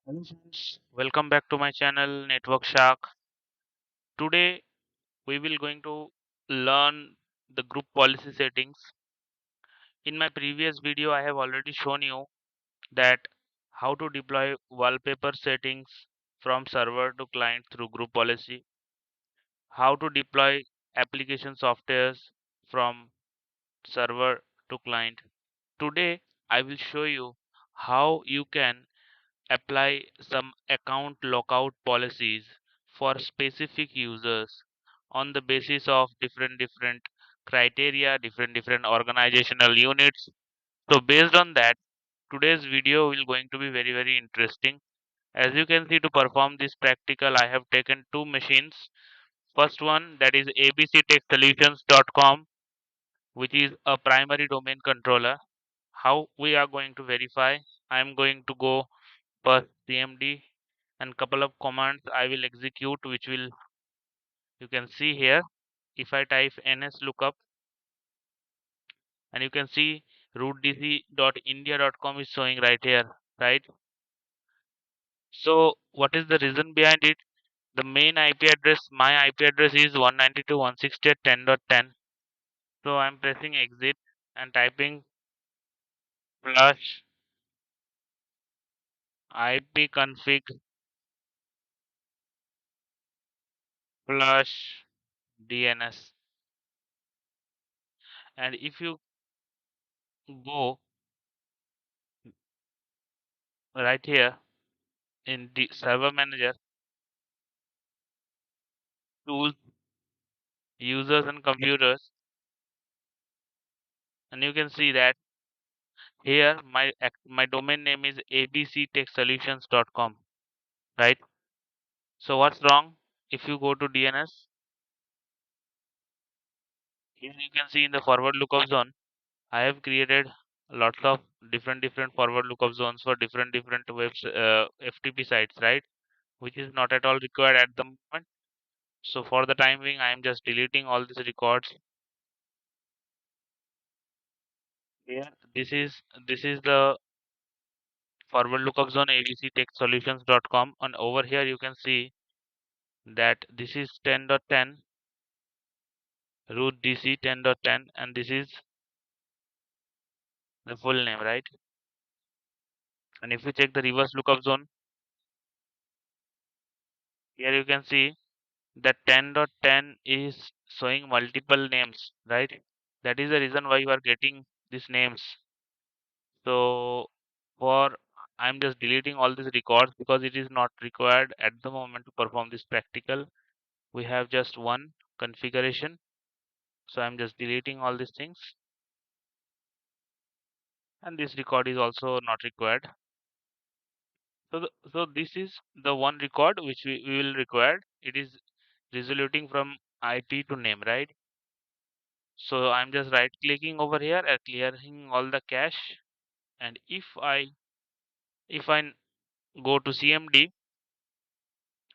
Hello friends, welcome back to my channel Network Shark. Today we will going to learn the group policy settings. In my previous video I have already shown you that how to deploy wallpaper settings from server to client through group policy, how to deploy application softwares from server to client. Today I will show you how you can apply some account lockout policies for specific users on the basis of different criteria, different organizational units. So based on that, today's video will going to be very interesting. As you can see, to perform this practical I have taken two machines. First one, that is abctechsolutions.com, which is a primary domain controller. How we are going to verify? I am going to go first cmd and couple of commands I will execute, which will, you can see here, if I type ns lookup, and you can see rootdc.india.com is showing right here, right? So what is the reason behind it? The main ip address, my ip address is 192.168.10.10. So I'm pressing exit and typing plus ipconfig plus dns. And if you go right here in the server manager, tools, users and computers, and you can see that here my domain name is abctechsolutions.com, right? So what's wrong? If you go to dns, here you can see in the forward lookup zone I have created lots of different forward lookup zones for different webs, ftp sites, right? Which is not at all required at the moment. So for the time being I am just deleting all these records. Here this is the forward lookup zone abctechsolutions.com, and over here you can see that this is 10.10 root dc 10.10, and this is the full name, right? And if you check the reverse lookup zone, here you can see that 10.10 is showing multiple names, right? That is the reason why you are getting these names. So for, I'm just deleting all these records because it is not required at the moment to perform this practical. We have just one configuration, so I'm just deleting all these things, and this record is also not required. So this is the one record which we will require. It is resoluting from ip to name, right? So I'm just right clicking over here and clearing all the cache. And if I go to cmd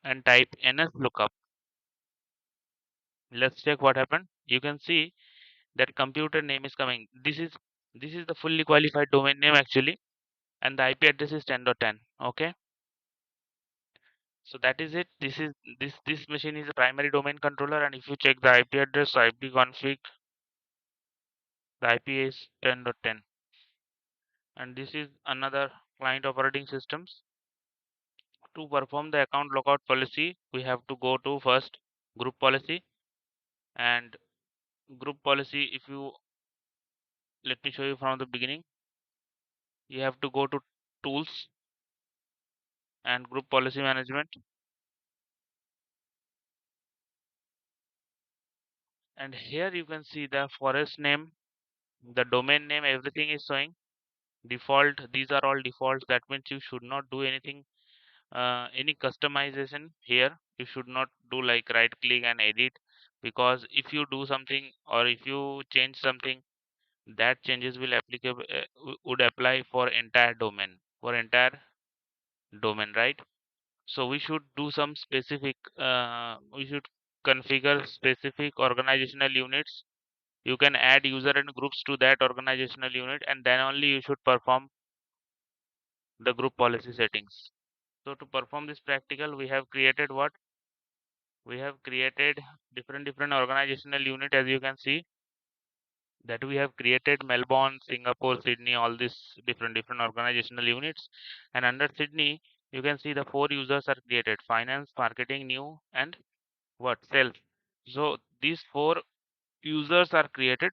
and type ns lookup, let's check what happened. You can see that computer name is coming. This is the fully qualified domain name actually, and the ip address is 10.10. Okay, so that is it. This machine is a primary domain controller, and if you check the ip address, ipconfig, the ip is 10.10. And this is another client operating systems. To perform the account lockout policy, we have to go to first group policy. And group policy, if you, let me show you from the beginning, you have to go to tools and group policy management. And here you can see the forest name, the domain name, everything is showing default. These are all defaults. That means you should not do anything, any customization here. You should not do like right click and edit, because if you do something or if you change something, that changes will applicable, would apply for entire domain, right? So we should do some specific, we should configure specific organizational units. You can add user and groups to that organizational unit, and then only you should perform the group policy settings. So to perform this practical, we have created what? We have created different organizational unit, as you can see that we have created Melbourne, Singapore, Sydney, all these different organizational units. And under Sydney, you can see the four users are created: finance, marketing, new, and what? Sales. So these four users are created,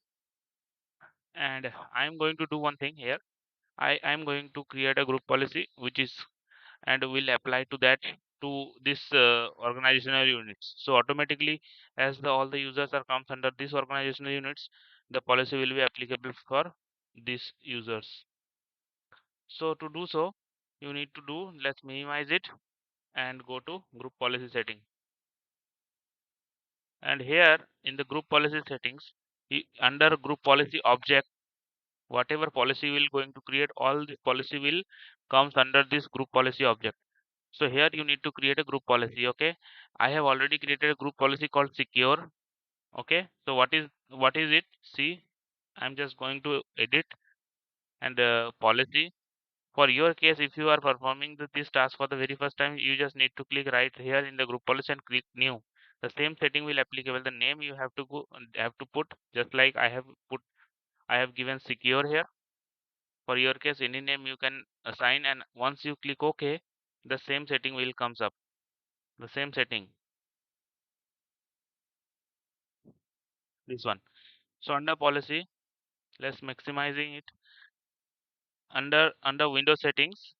and I'm going to do one thing here. I'm going to create a group policy which is and will apply to that to this organizational units. So automatically, as all the users are comes under this organizational units, the policy will be applicable for these users. So to do so, you need to do, let's minimize it and go to group policy setting. And here in the group policy settings, under group policy object, whatever policy will going to create, all the policy will comes under this group policy object. So here you need to create a group policy. Okay, I have already created a group policy called secure. Okay, so what is it? See, I'm just going to edit and policy. For your case, if you are performing this task for the very first time, you just need to click right here in the group policy and click new. The same setting will applicable. The name you have to put just like I have put. I have given secure here. For your case, any name you can assign, and once you click OK, the same setting will comes up. The same setting, this one. So under policy, let's maximizing it. Under Windows settings,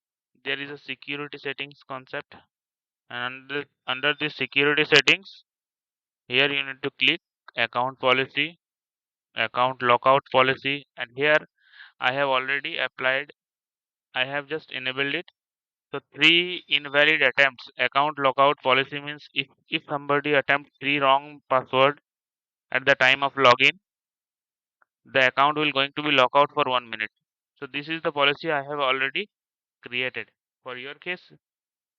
there is a security settings concept, and under the security settings, here you need to click account policy, account lockout policy, and here I have already applied. I have just enabled it. So three invalid attempts. Account lockout policy means if somebody attempts three wrong password at the time of login, the account will going to be locked out for 1 minute. So this is the policy I have already created. For your case,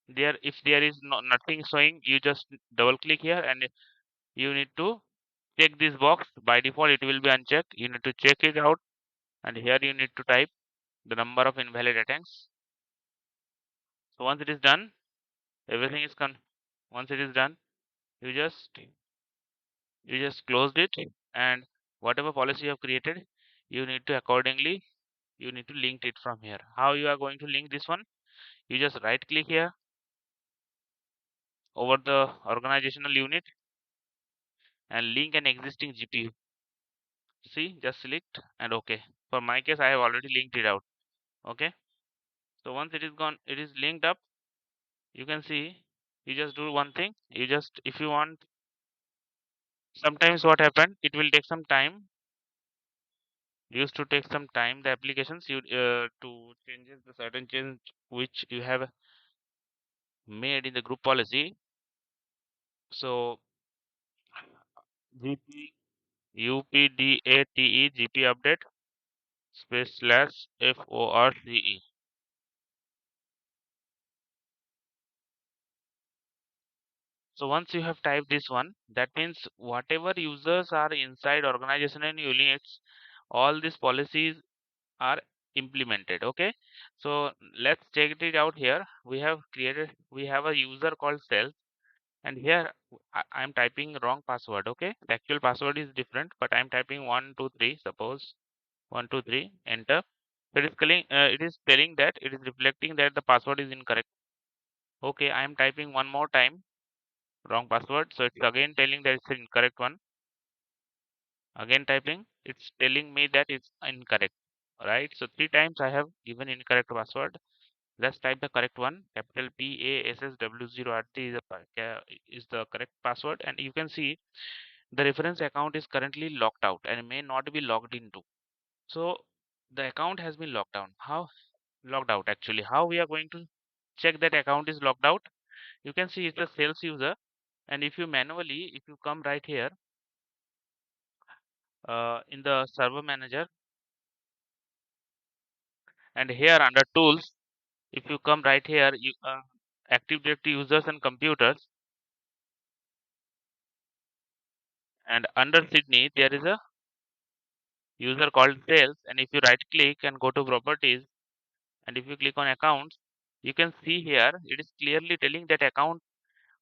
there if there is nothing showing, you just double click here and you need to check this box. By default it will be unchecked. You need to check it out, and here you need to type the number of invalid attempts. So once it is done, everything is once it is done, you just closed it, and whatever policy you have created, you need to accordingly you need to link it from here. How you are going to link this one? You just right click here over the organizational unit and link an existing GPU. See, just select and OK. For my case, I have already linked it out. Okay. So once it is gone, it is linked up. You can see, you just do one thing. You just, if you want, sometimes what happened, it will take some time. Used to take some time. The applications you to changes the certain change which you have made in the group policy. So GP UPDATE GP update space slash FORCE. So once you have typed this one, that means whatever users are inside organizational units, all these policies are implemented. Okay. So let's check it out here. We have a user called self, and here I'm typing wrong password. Okay. The actual password is different, but I'm typing 123, suppose 123, enter. It is telling that it is reflecting that the password is incorrect. Okay, I am typing one more time wrong password, so it's again telling that it's an incorrect one. Again typing, it's telling me that it's incorrect. Right, so three times I have given incorrect password. Let's type the correct one. Capital PASSW0RT is the correct password, and you can see the reference account is currently locked out and may not be logged into. So the account has been locked down. How locked out actually? How we are going to check that account is locked out? You can see it's a sales user, and if you manually, if you come right here in the server manager, and here under tools, if you come right here, you active directory users and computers, and under Sydney there is a user called sales, and if you right click and go to properties, and if you click on accounts, You can see here it is clearly telling that account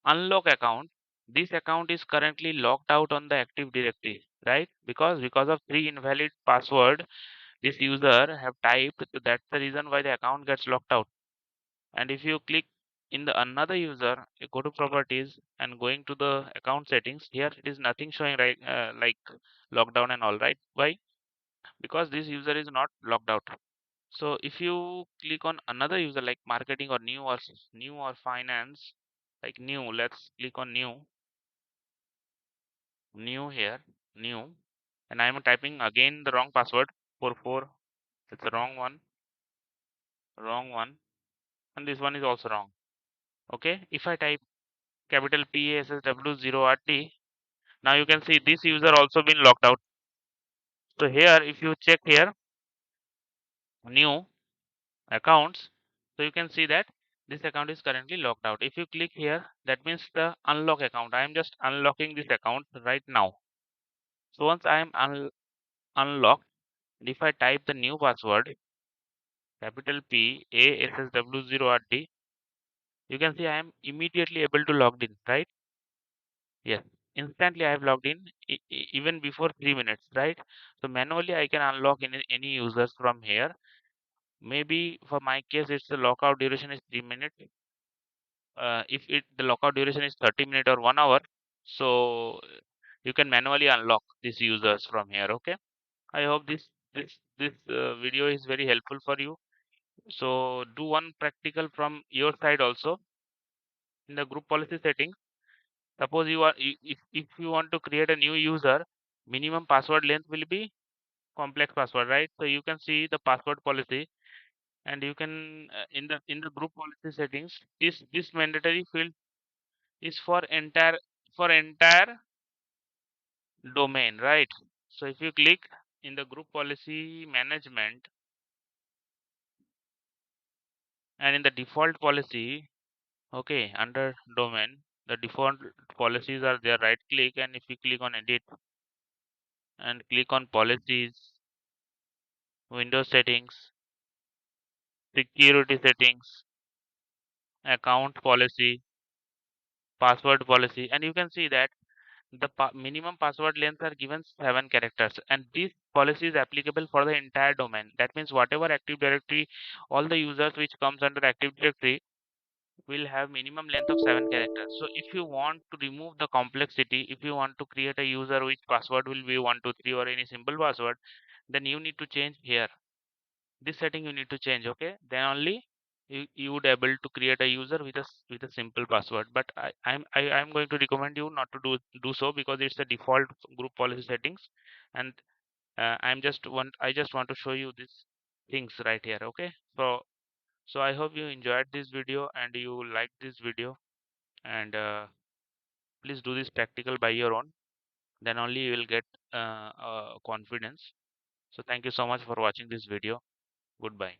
unlock account. This account is currently locked out on the Active Directory, right? Because of three invalid password this user have typed, so that's the reason why the account gets locked out. And if you click in the another user, you go to properties and going to the account settings, here it is nothing showing, right? Like lockdown and all, right? Why? Because this user is not locked out. So if you click on another user like marketing or new or finance, like new, let's click on new here, new, and I'm typing again the wrong password, 44. It's the wrong one, and this one is also wrong. Okay, if I type capital PASSW0RT, now you can see this user also been locked out. So here, if you check here, new accounts, so you can see that this account is currently locked out. If you click here, that means the unlock account. I am just unlocking this account right now. So once I am unlocked, if I type the new password, capital PASSW0RT, you can see I am immediately able to log in, right? Yes, instantly I have logged in even before 3 minutes, right? So manually I can unlock any users from here. Maybe for my case, it's the lockout duration is 3 minutes. If the lockout duration is 30 minutes or 1 hour, so you can manually unlock these users from here. Okay. I hope this video is very helpful for you. So do one practical from your side also in the group policy settings. Suppose if you want to create a new user, minimum password length will be complex password, right? So you can see the password policy, and you can in the group policy settings, this mandatory field is for entire domain, right? So if you click in the group policy management and in the default policy, okay, under domain, the default policies are there. Right click, and if you click on edit and click on policies, Windows settings, security settings, account policy, password policy, and you can see that the minimum password length are given 7 characters, and this policy is applicable for the entire domain. That means whatever Active Directory, all the users which comes under Active Directory will have minimum length of 7 characters. So if you want to remove the complexity, if you want to create a user which password will be 123 or any simple password, then you need to change here. This setting you need to change. Okay, then only you would able to create a user with a simple password. But I'm going to recommend you not to do so, because it's the default group policy settings, and I just want to show you these things right here. Okay, so I hope you enjoyed this video and you liked this video, and please do this practical by your own, then only you will get confidence. So thank you so much for watching this video. Goodbye.